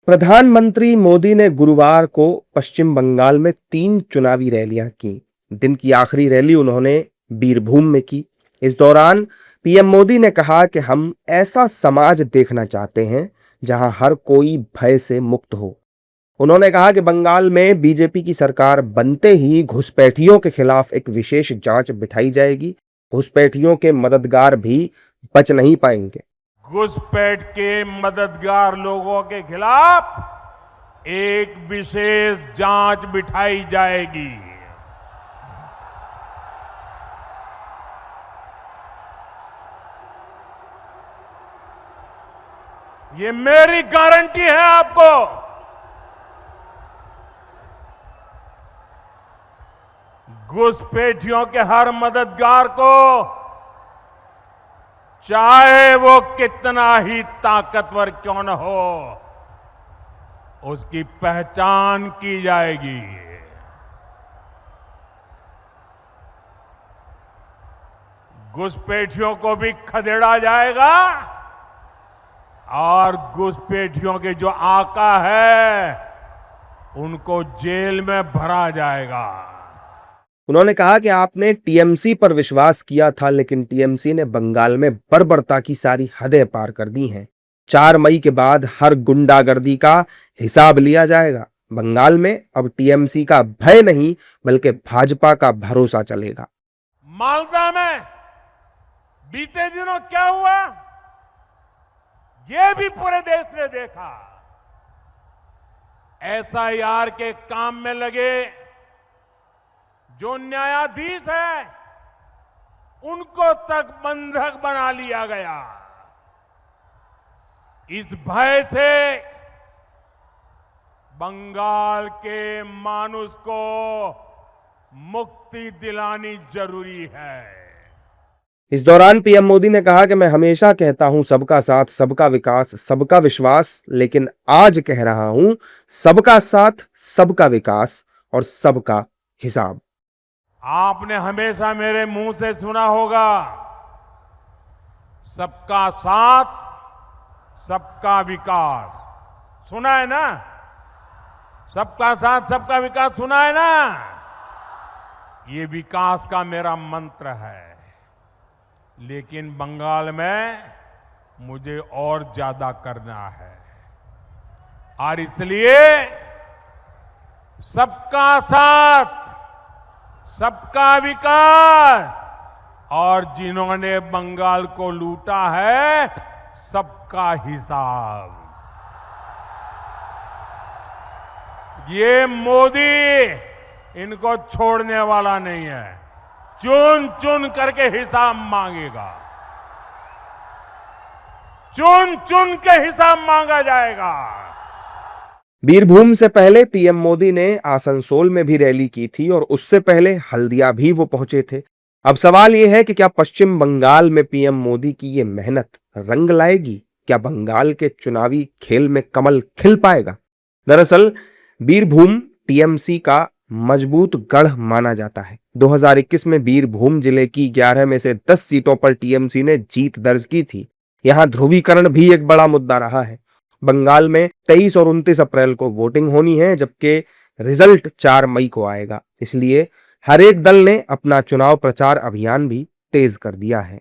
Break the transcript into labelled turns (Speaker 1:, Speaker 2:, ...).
Speaker 1: प्रधानमंत्री मोदी ने गुरुवार को पश्चिम बंगाल में 3 चुनावी रैलियां की। दिन की आखिरी रैली उन्होंने बीरभूम में की। इस दौरान पीएम मोदी ने कहा कि हम ऐसा समाज देखना चाहते हैं जहां हर कोई भय से मुक्त हो। उन्होंने कहा कि बंगाल में बीजेपी की सरकार बनते ही घुसपैठियों के खिलाफ एक विशेष जांच बिठाई जाएगी। घुसपैठियों के मददगार भी बच नहीं पाएंगे।
Speaker 2: घुसपैठ के मददगार लोगों के खिलाफ एक विशेष जांच बिठाई जाएगी। ये मेरी गारंटी है आपको। घुसपैठियों के हर मददगार को, चाहे वो कितना ही ताकतवर क्यों न हो, उसकी पहचान की जाएगी। घुसपैठियों को भी खदेड़ा जाएगा और घुसपैठियों के जो आका है उनको जेल में भरा जाएगा।
Speaker 1: उन्होंने कहा कि आपने टीएमसी पर विश्वास किया था, लेकिन टीएमसी ने बंगाल में बर्बरता की सारी हदें पार कर दी हैं। 4 मई के बाद हर गुंडागर्दी का हिसाब लिया जाएगा। बंगाल में अब टीएमसी का भय नहीं बल्कि भाजपा का भरोसा चलेगा।
Speaker 2: मालदा में बीते दिनों क्या हुआ, ये भी पूरे देश ने देखा। एसआईआर के काम में लगे जो न्यायाधीश है उनको तक बंधक बना लिया गया। इस भय से बंगाल के मानुष को मुक्ति दिलानी जरूरी है।
Speaker 1: इस दौरान पीएम मोदी ने कहा कि मैं हमेशा कहता हूं सबका साथ, सबका विकास, सबका विश्वास, लेकिन आज कह रहा हूं सबका साथ, सबका विकास और सबका हिसाब।
Speaker 2: आपने हमेशा मेरे मुंह से सुना होगा, सबका साथ, सबका विकास। सुना है ना? सबका साथ, सबका विकास सुना है ना? ये विकास का मेरा मंत्र है, लेकिन बंगाल में मुझे और ज्यादा करना है और इसलिए सबका साथ, सबका विकास और जिन्होंने बंगाल को लूटा है सबका हिसाब। ये मोदी इनको छोड़ने वाला नहीं है, चुन चुन करके हिसाब मांगेगा। चुन चुन के हिसाब मांगा जाएगा।
Speaker 1: बीरभूम से पहले पीएम मोदी ने आसनसोल में भी रैली की थी और उससे पहले हल्दिया भी वो पहुंचे थे। अब सवाल यह है कि क्या पश्चिम बंगाल में पीएम मोदी की ये मेहनत रंग लाएगी? क्या बंगाल के चुनावी खेल में कमल खिल पाएगा? दरअसल बीरभूम टीएमसी का मजबूत गढ़ माना जाता है। 2021 में बीरभूम जिले की 11 में से 10 सीटों पर टीएमसी ने जीत दर्ज की थी। यहां ध्रुवीकरण भी एक बड़ा मुद्दा रहा है। बंगाल में 23 और 29 अप्रैल को वोटिंग होनी है, जबकि रिजल्ट 4 मई को आएगा। इसलिए हर एक दल ने अपना चुनाव प्रचार अभियान भी तेज कर दिया है।